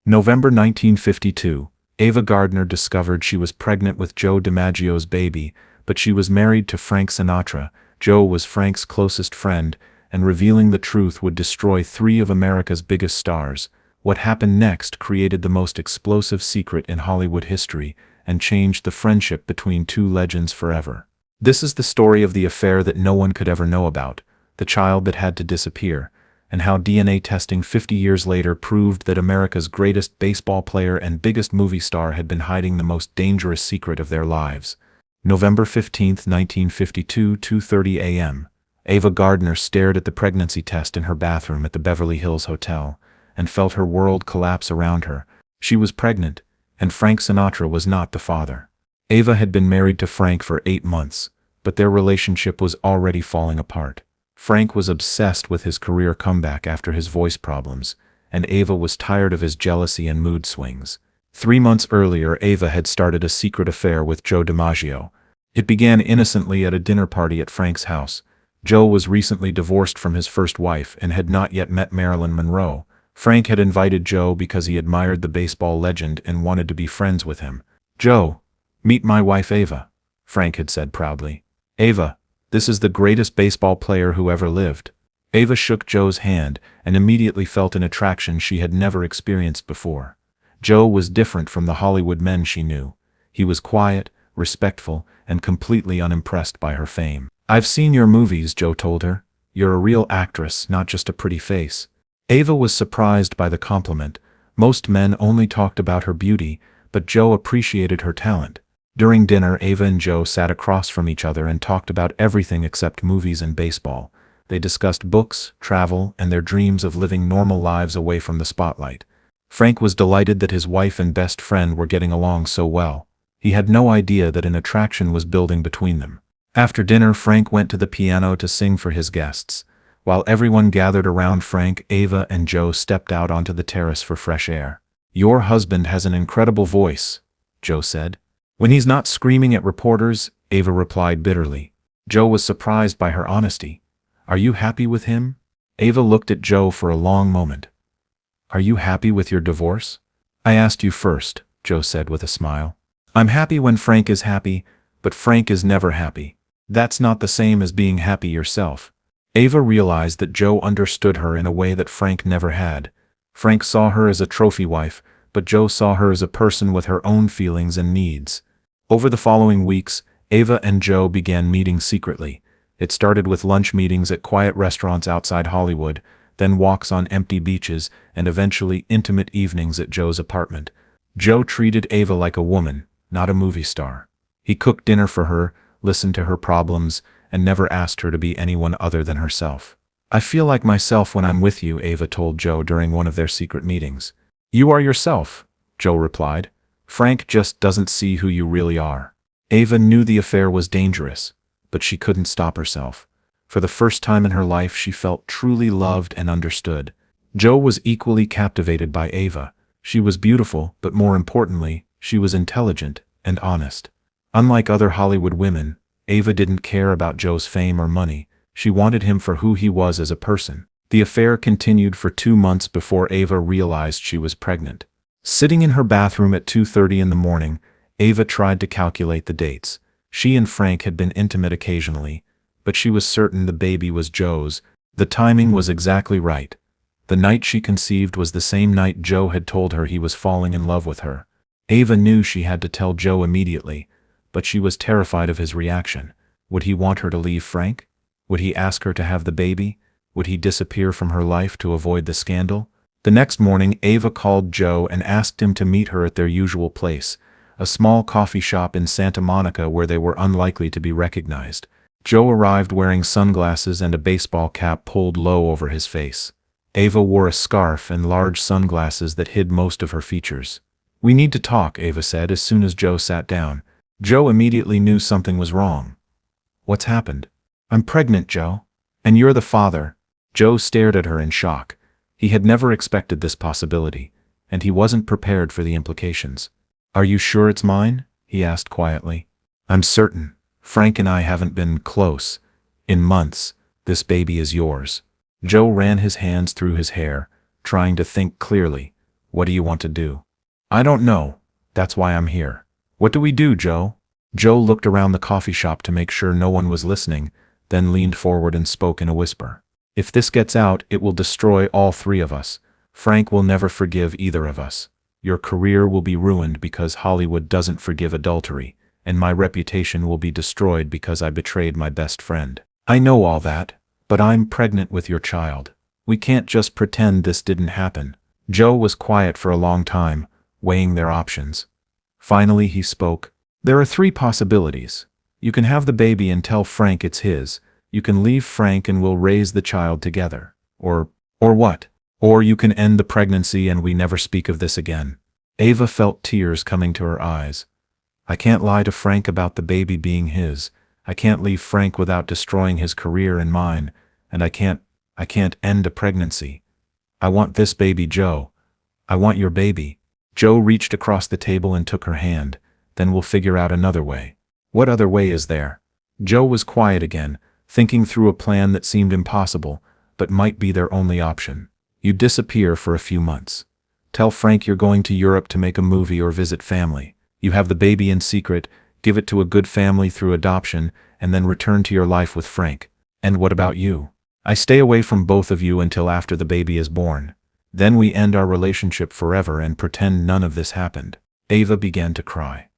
November 1952. Ava Gardner discovered she was pregnant with Joe DiMaggio's baby, but she was married to Frank Sinatra. Joe was Frank's closest friend, and revealing the truth would destroy three of America's biggest stars. What happened next created the most explosive secret in Hollywood history and changed the friendship between two legends forever. This is the story of the affair that no one could ever know about, the child that had to disappear, and how DNA testing 50 years later proved that America's greatest baseball player and biggest movie star had been hiding the most dangerous secret of their lives. November 15, 1952, 2:30 a.m. Ava Gardner stared at the pregnancy test in her bathroom at the Beverly Hills Hotel and felt her world collapse around her. She was pregnant, and Frank Sinatra was not the father. Ava had been married to Frank for 8 months, but their relationship was already falling apart. Frank was obsessed with his career comeback after his voice problems, and Ava was tired of his jealousy and mood swings. 3 months earlier, Ava had started a secret affair with Joe DiMaggio. It began innocently at a dinner party at Frank's house. Joe was recently divorced from his first wife and had not yet met Marilyn Monroe. Frank had invited Joe because he admired the baseball legend and wanted to be friends with him. "Joe, meet my wife Ava," Frank had said proudly. "Ava, this is the greatest baseball player who ever lived." Ava shook Joe's hand and immediately felt an attraction she had never experienced before. Joe was different from the Hollywood men she knew. He was quiet, respectful, and completely unimpressed by her fame. "I've seen your movies," Joe told her. "You're a real actress, not just a pretty face." Ava was surprised by the compliment. Most men only talked about her beauty, but Joe appreciated her talent. During dinner, Ava and Joe sat across from each other and talked about everything except movies and baseball. They discussed books, travel, and their dreams of living normal lives away from the spotlight. Frank was delighted that his wife and best friend were getting along so well. He had no idea that an attraction was building between them. After dinner, Frank went to the piano to sing for his guests. While everyone gathered around Frank, Ava and Joe stepped out onto the terrace for fresh air. "Your husband has an incredible voice," Joe said. "When he's not screaming at reporters," Ava replied bitterly. Joe was surprised by her honesty. "Are you happy with him?" Ava looked at Joe for a long moment. "Are you happy with your divorce?" "I asked you first," Joe said with a smile. "I'm happy when Frank is happy, but Frank is never happy. That's not the same as being happy yourself." Ava realized that Joe understood her in a way that Frank never had. Frank saw her as a trophy wife, but Joe saw her as a person with her own feelings and needs. Over the following weeks, Ava and Joe began meeting secretly. It started with lunch meetings at quiet restaurants outside Hollywood, then walks on empty beaches, and eventually intimate evenings at Joe's apartment. Joe treated Ava like a woman, not a movie star. He cooked dinner for her, listened to her problems, and never asked her to be anyone other than herself. "I feel like myself when I'm with you," Ava told Joe during one of their secret meetings. "You are yourself," Joe replied. "Frank just doesn't see who you really are." Ava knew the affair was dangerous, but she couldn't stop herself. For the first time in her life, she felt truly loved and understood. Joe was equally captivated by Ava. She was beautiful, but more importantly, she was intelligent and honest. Unlike other Hollywood women, Ava didn't care about Joe's fame or money. She wanted him for who he was as a person. The affair continued for 2 months before Ava realized she was pregnant. Sitting in her bathroom at 2:30 in the morning, Ava tried to calculate the dates. She and Frank had been intimate occasionally, but she was certain the baby was Joe's. The timing was exactly right. The night she conceived was the same night Joe had told her he was falling in love with her. Ava knew she had to tell Joe immediately, but she was terrified of his reaction. Would he want her to leave Frank? Would he ask her to have the baby? Would he disappear from her life to avoid the scandal? The next morning, Ava called Joe and asked him to meet her at their usual place, a small coffee shop in Santa Monica where they were unlikely to be recognized. Joe arrived wearing sunglasses and a baseball cap pulled low over his face. Ava wore a scarf and large sunglasses that hid most of her features. "We need to talk," Ava said as soon as Joe sat down. Joe immediately knew something was wrong. "What's happened?" "I'm pregnant, Joe. And you're the father." Joe stared at her in shock. He had never expected this possibility, and he wasn't prepared for the implications. "Are you sure it's mine?" he asked quietly. "I'm certain. Frank and I haven't been close in months. This baby is yours." Joe ran his hands through his hair, trying to think clearly. What do you want to do? I don't know. That's why I'm here. What do we do, Joe? Joe looked around the coffee shop to make sure no one was listening, then leaned forward and spoke in a whisper. If this gets out, it will destroy all three of us. Frank will never forgive either of us. Your career will be ruined because Hollywood doesn't forgive adultery, and my reputation will be destroyed because I betrayed my best friend. I know all that, but I'm pregnant with your child. We can't just pretend this didn't happen. Joe was quiet for a long time, weighing their options. Finally he spoke. There are three possibilities. You can have the baby and tell Frank it's his. You can leave Frank and we'll raise the child together. Or what? Or you can end the pregnancy and we never speak of this again. Ava felt tears coming to her eyes. I can't lie to Frank about the baby being his. I can't leave Frank without destroying his career and mine. And I can't end a pregnancy. I want this baby, Joe. I want your baby. Joe reached across the table and took her hand. Then we'll figure out another way. What other way is there? Joe was quiet again, thinking through a plan that seemed impossible, but might be their only option. You disappear for a few months. Tell Frank you're going to Europe to make a movie or visit family. You have the baby in secret, give it to a good family through adoption, and then return to your life with Frank. And what about you? I stay away from both of you until after the baby is born. Then we end our relationship forever and pretend none of this happened. Ava began to cry.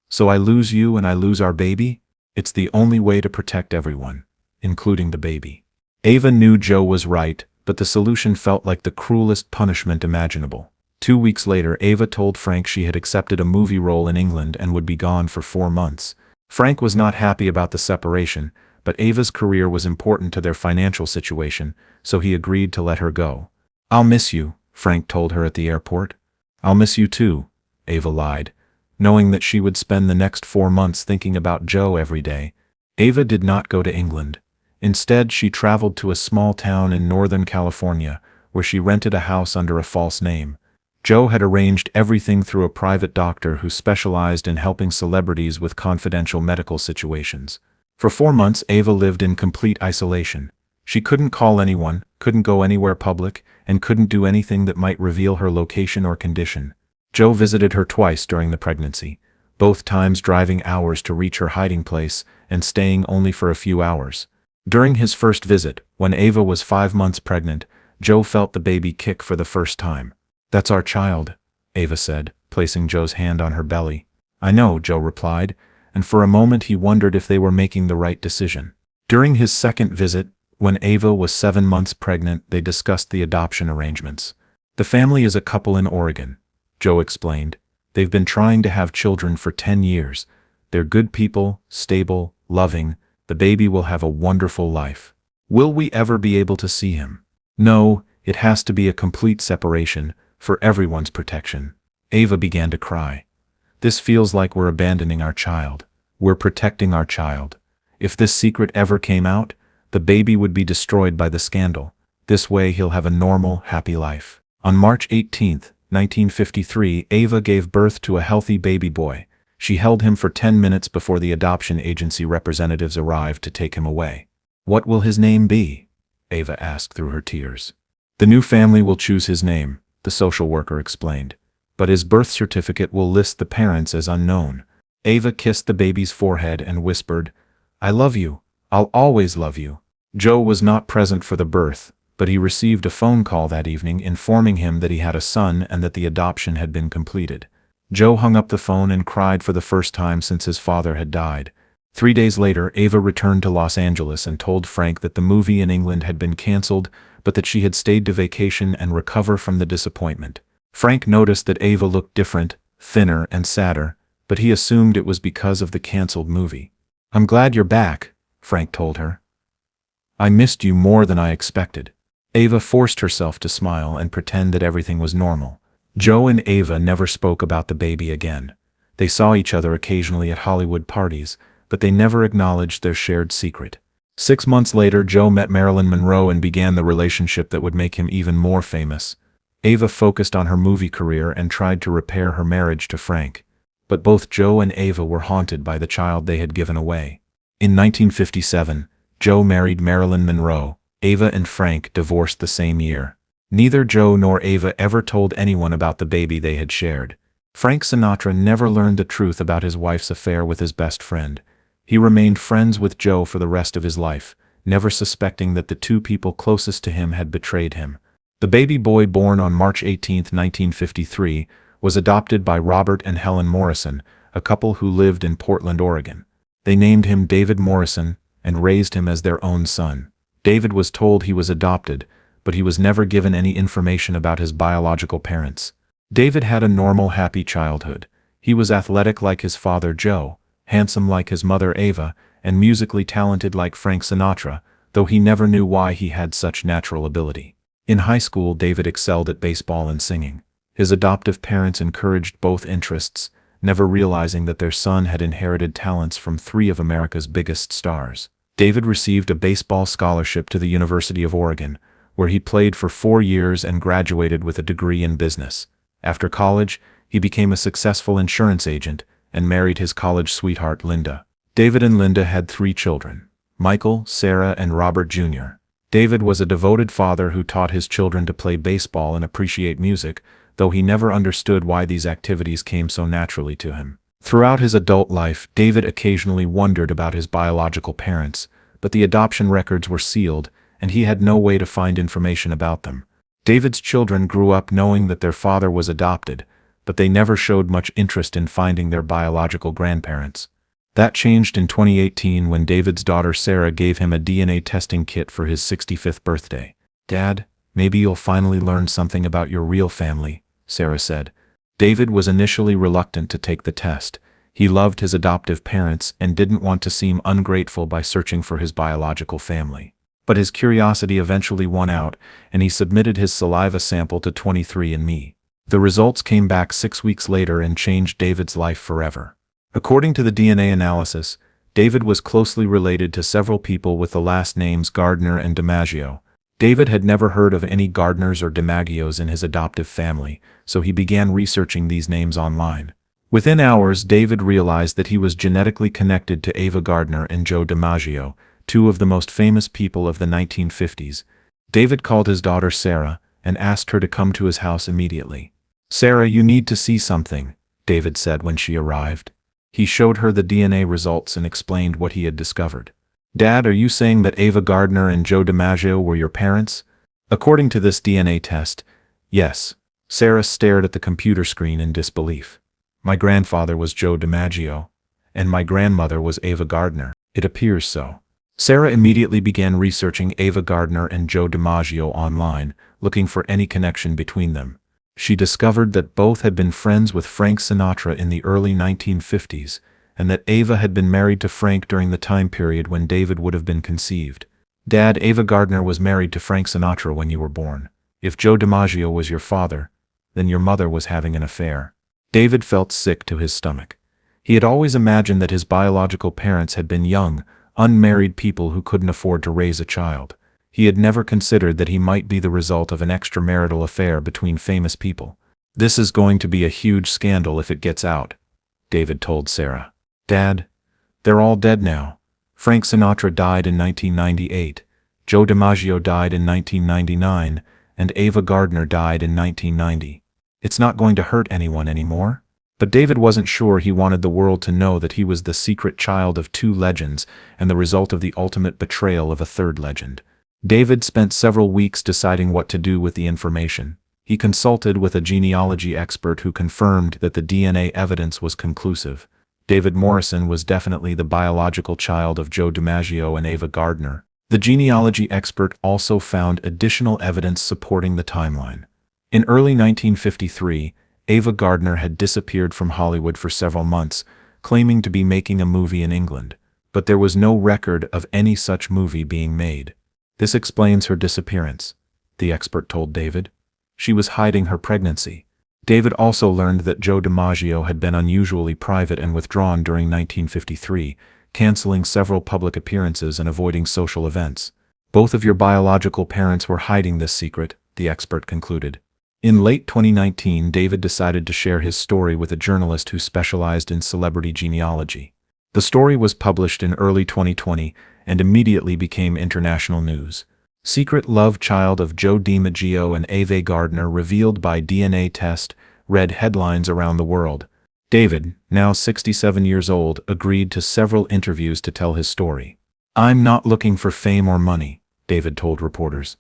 So I lose you and I lose our baby? It's the only way to protect everyone, including the baby. Ava knew Joe was right, but the solution felt like the cruelest punishment imaginable. 2 weeks later, Ava told Frank she had accepted a movie role in England and would be gone for 4 months. Frank was not happy about the separation, but Ava's career was important to their financial situation, so he agreed to let her go. I'll miss you, Frank told her at the airport. I'll miss you too, Ava lied, knowing that she would spend the next 4 months thinking about Joe every day. Ava did not go to England. Instead, she traveled to a small town in Northern California, where she rented a house under a false name. Joe had arranged everything through a private doctor who specialized in helping celebrities with confidential medical situations. For 4 months, Ava lived in complete isolation. She couldn't call anyone, couldn't go anywhere public, and couldn't do anything that might reveal her location or condition. Joe visited her twice during the pregnancy, both times driving hours to reach her hiding place and staying only for a few hours. During his first visit, when Ava was 5 months pregnant, Joe felt the baby kick for the first time. That's our child, Ava said, placing Joe's hand on her belly. I know, Joe replied, and for a moment he wondered if they were making the right decision. During his second visit, when Ava was 7 months pregnant, they discussed the adoption arrangements. The family is a couple in Oregon, Joe explained. They've been trying to have children for 10 years. They're good people, stable, loving. The baby will have a wonderful life. Will we ever be able to see him? No, it has to be a complete separation, for everyone's protection. Ava began to cry. This feels like we're abandoning our child. We're protecting our child. If this secret ever came out, the baby would be destroyed by the scandal. This way he'll have a normal, happy life. On March 18, 1953, Ava gave birth to a healthy baby boy. She held him for 10 minutes before the adoption agency representatives arrived to take him away. What will his name be? Ava asked through her tears. The new family will choose his name, the social worker explained. But his birth certificate will list the parents as unknown. Ava kissed the baby's forehead and whispered, I love you. I'll always love you. Joe was not present for the birth, but he received a phone call that evening informing him that he had a son and that the adoption had been completed. Joe hung up the phone and cried for the first time since his father had died. 3 days later, Ava returned to Los Angeles and told Frank that the movie in England had been canceled, but that she had stayed to vacation and recover from the disappointment. Frank noticed that Ava looked different, thinner and sadder, but he assumed it was because of the canceled movie. I'm glad you're back, Frank told her. I missed you more than I expected. Ava forced herself to smile and pretend that everything was normal. Joe and Ava never spoke about the baby again. They saw each other occasionally at Hollywood parties, but they never acknowledged their shared secret. 6 months later, Joe met Marilyn Monroe and began the relationship that would make him even more famous. Ava focused on her movie career and tried to repair her marriage to Frank. But both Joe and Ava were haunted by the child they had given away. In 1957, Joe married Marilyn Monroe. Ava and Frank divorced the same year. Neither Joe nor Ava ever told anyone about the baby they had shared. Frank Sinatra never learned the truth about his wife's affair with his best friend. He remained friends with Joe for the rest of his life, never suspecting that the two people closest to him had betrayed him. The baby boy, born on March 18, 1953, was adopted by Robert and Helen Morrison, a couple who lived in Portland, Oregon. They named him David Morrison and raised him as their own son. David was told he was adopted, but he was never given any information about his biological parents. David had a normal, happy childhood. He was athletic like his father Joe, handsome like his mother Ava, and musically talented like Frank Sinatra, though he never knew why he had such natural ability. In high school, David excelled at baseball and singing. His adoptive parents encouraged both interests, never realizing that their son had inherited talents from three of America's biggest stars. David received a baseball scholarship to the University of Oregon, where he played for 4 years and graduated with a degree in business. After college, he became a successful insurance agent and married his college sweetheart Linda. David and Linda had 3 children: Michael, Sarah, and Robert Jr. David was a devoted father who taught his children to play baseball and appreciate music, though he never understood why these activities came so naturally to him. Throughout his adult life, David occasionally wondered about his biological parents, but the adoption records were sealed, and he had no way to find information about them. David's children grew up knowing that their father was adopted, but they never showed much interest in finding their biological grandparents. That changed in 2018 when David's daughter Sarah gave him a DNA testing kit for his 65th birthday. "Dad, maybe you'll finally learn something about your real family," Sarah said. David was initially reluctant to take the test. He loved his adoptive parents and didn't want to seem ungrateful by searching for his biological family. But his curiosity eventually won out, and he submitted his saliva sample to 23andMe. The results came back 6 weeks later and changed David's life forever. According to the DNA analysis, David was closely related to several people with the last names Gardner and DiMaggio. David had never heard of any Gardners or DiMaggios in his adoptive family, so he began researching these names online. Within hours, David realized that he was genetically connected to Ava Gardner and Joe DiMaggio, 2 of the most famous people of the 1950s. David called his daughter Sarah and asked her to come to his house immediately. "Sarah, you need to see something," David said when she arrived. He showed her the DNA results and explained what he had discovered. "Dad, are you saying that Ava Gardner and Joe DiMaggio were your parents?" According to this DNA test, yes. Sarah stared at the computer screen in disbelief. "My grandfather was Joe DiMaggio, and my grandmother was Ava Gardner. It appears so." Sarah immediately began researching Ava Gardner and Joe DiMaggio online, looking for any connection between them. She discovered that both had been friends with Frank Sinatra in the early 1950s, and that Ava had been married to Frank during the time period when David would have been conceived. "Dad, Ava Gardner was married to Frank Sinatra when you were born. If Joe DiMaggio was your father, then your mother was having an affair." David felt sick to his stomach. He had always imagined that his biological parents had been young, unmarried people who couldn't afford to raise a child. He had never considered that he might be the result of an extramarital affair between famous people. "This is going to be a huge scandal if it gets out," David told Sarah. "Dad, they're all dead now. Frank Sinatra died in 1998, Joe DiMaggio died in 1999, and Ava Gardner died in 1990. It's not going to hurt anyone anymore." But David wasn't sure he wanted the world to know that he was the secret child of 2 legends and the result of the ultimate betrayal of a 3rd legend. David spent several weeks deciding what to do with the information. He consulted with a genealogy expert who confirmed that the DNA evidence was conclusive. David Morrison was definitely the biological child of Joe DiMaggio and Ava Gardner. The genealogy expert also found additional evidence supporting the timeline. In early 1953, Ava Gardner had disappeared from Hollywood for several months, claiming to be making a movie in England, but there was no record of any such movie being made. "This explains her disappearance," the expert told David. "She was hiding her pregnancy." David also learned that Joe DiMaggio had been unusually private and withdrawn during 1953, canceling several public appearances and avoiding social events. "Both of your biological parents were hiding this secret," the expert concluded. In late 2019, David decided to share his story with a journalist who specialized in celebrity genealogy. The story was published in early 2020 and immediately became international news. Secret love child of Joe DiMaggio and Ava Gardner revealed by DNA test, read headlines around the world. David, now 67 years old, agreed to several interviews to tell his story. "I'm not looking for fame or money," David told reporters.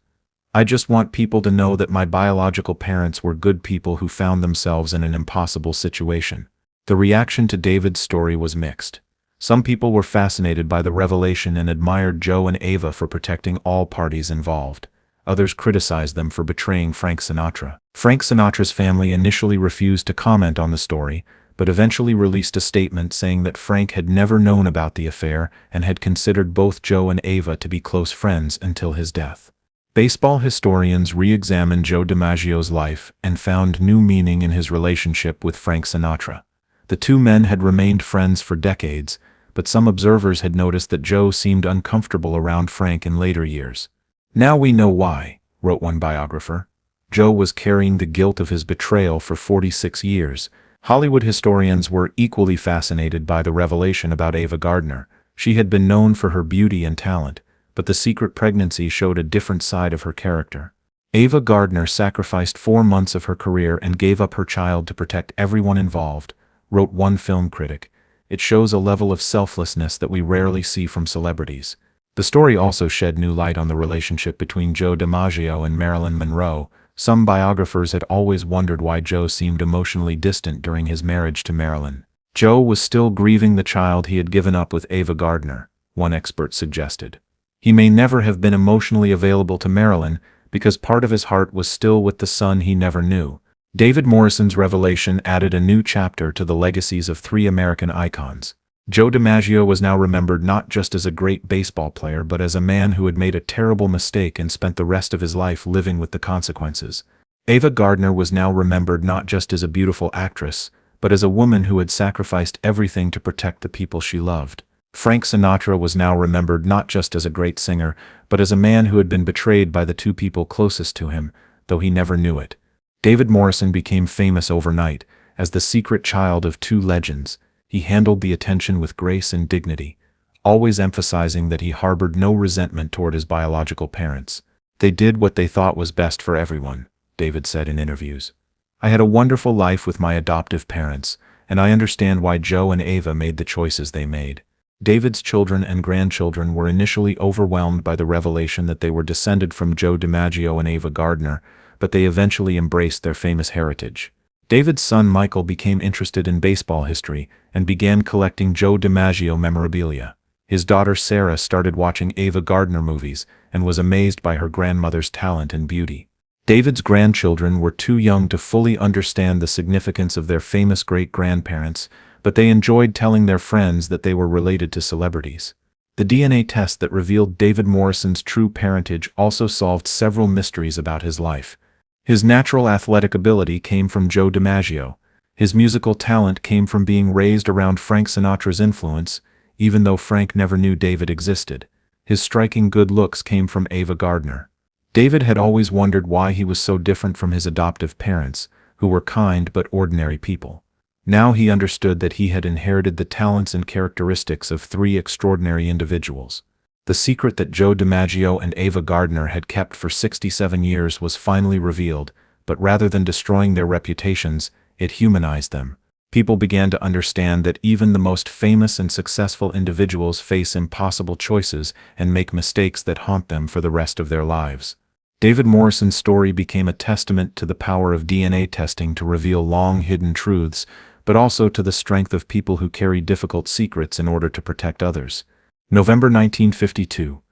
"I just want people to know that my biological parents were good people who found themselves in an impossible situation." The reaction to David's story was mixed. Some people were fascinated by the revelation and admired Joe and Ava for protecting all parties involved. Others criticized them for betraying Frank Sinatra. Frank Sinatra's family initially refused to comment on the story, but eventually released a statement saying that Frank had never known about the affair and had considered both Joe and Ava to be close friends until his death. Baseball historians re-examined Joe DiMaggio's life and found new meaning in his relationship with Frank Sinatra. The two men had remained friends for decades, but some observers had noticed that Joe seemed uncomfortable around Frank in later years. "Now we know why," wrote one biographer. "Joe was carrying the guilt of his betrayal for 46 years. Hollywood historians were equally fascinated by the revelation about Ava Gardner. She had been known for her beauty and talent, but the secret pregnancy showed a different side of her character. Ava Gardner sacrificed 4 months of her career and gave up her child to protect everyone involved, wrote one film critic. It shows a level of selflessness that we rarely see from celebrities. The story also shed new light on the relationship between Joe DiMaggio and Marilyn Monroe. Some biographers had always wondered why Joe seemed emotionally distant during his marriage to Marilyn. Joe was still grieving the child he had given up with Ava Gardner, one expert suggested. He may never have been emotionally available to Marilyn because part of his heart was still with the son he never knew. David Morrison's revelation added a new chapter to the legacies of 3 American icons. Joe DiMaggio was now remembered not just as a great baseball player but as a man who had made a terrible mistake and spent the rest of his life living with the consequences. Ava Gardner was now remembered not just as a beautiful actress, but as a woman who had sacrificed everything to protect the people she loved. Frank Sinatra was now remembered not just as a great singer, but as a man who had been betrayed by the 2 people closest to him, though he never knew it. David Morrison became famous overnight as the secret child of 2 legends. He handled the attention with grace and dignity, always emphasizing that he harbored no resentment toward his biological parents. "They did what they thought was best for everyone," David said in interviews. "I had a wonderful life with my adoptive parents, and I understand why Joe and Ava made the choices they made." David's children and grandchildren were initially overwhelmed by the revelation that they were descended from Joe DiMaggio and Ava Gardner, but they eventually embraced their famous heritage. David's son Michael became interested in baseball history and began collecting Joe DiMaggio memorabilia. His daughter Sarah started watching Ava Gardner movies and was amazed by her grandmother's talent and beauty. David's grandchildren were too young to fully understand the significance of their famous great-grandparents, but they enjoyed telling their friends that they were related to celebrities. The DNA test that revealed David Morrison's true parentage also solved several mysteries about his life. His natural athletic ability came from Joe DiMaggio. His musical talent came from being raised around Frank Sinatra's influence, even though Frank never knew David existed. His striking good looks came from Ava Gardner. David had always wondered why he was so different from his adoptive parents, who were kind but ordinary people. Now he understood that he had inherited the talents and characteristics of 3 extraordinary individuals. The secret that Joe DiMaggio and Ava Gardner had kept for 67 years was finally revealed, but rather than destroying their reputations, it humanized them. People began to understand that even the most famous and successful individuals face impossible choices and make mistakes that haunt them for the rest of their lives. David Morrison's story became a testament to the power of DNA testing to reveal long-hidden truths, but also to the strength of people who carry difficult secrets in order to protect others. November 1952.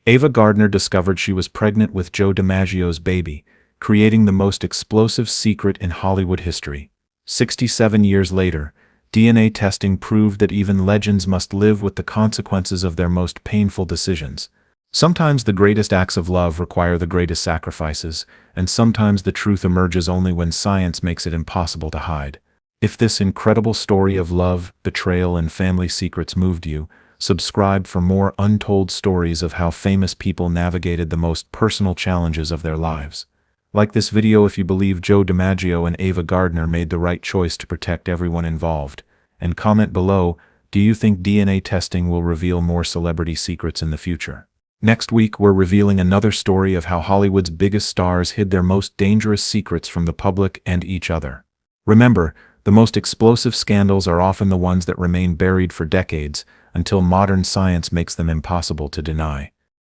Ava Gardner discovered she was pregnant with Joe DiMaggio's baby, creating the most explosive secret in Hollywood history. 67 years later, DNA testing proved that even legends must live with the consequences of their most painful decisions. Sometimes the greatest acts of love require the greatest sacrifices, and sometimes the truth emerges only when science makes it impossible to hide. If this incredible story of love, betrayal, and family secrets moved you, subscribe for more untold stories of how famous people navigated the most personal challenges of their lives. Like this video if you believe Joe DiMaggio and Ava Gardner made the right choice to protect everyone involved. And comment below, do you think DNA testing will reveal more celebrity secrets in the future? Next week, we're revealing another story of how Hollywood's biggest stars hid their most dangerous secrets from the public and each other. Remember, the most explosive scandals are often the ones that remain buried for decades, until modern science makes them impossible to deny.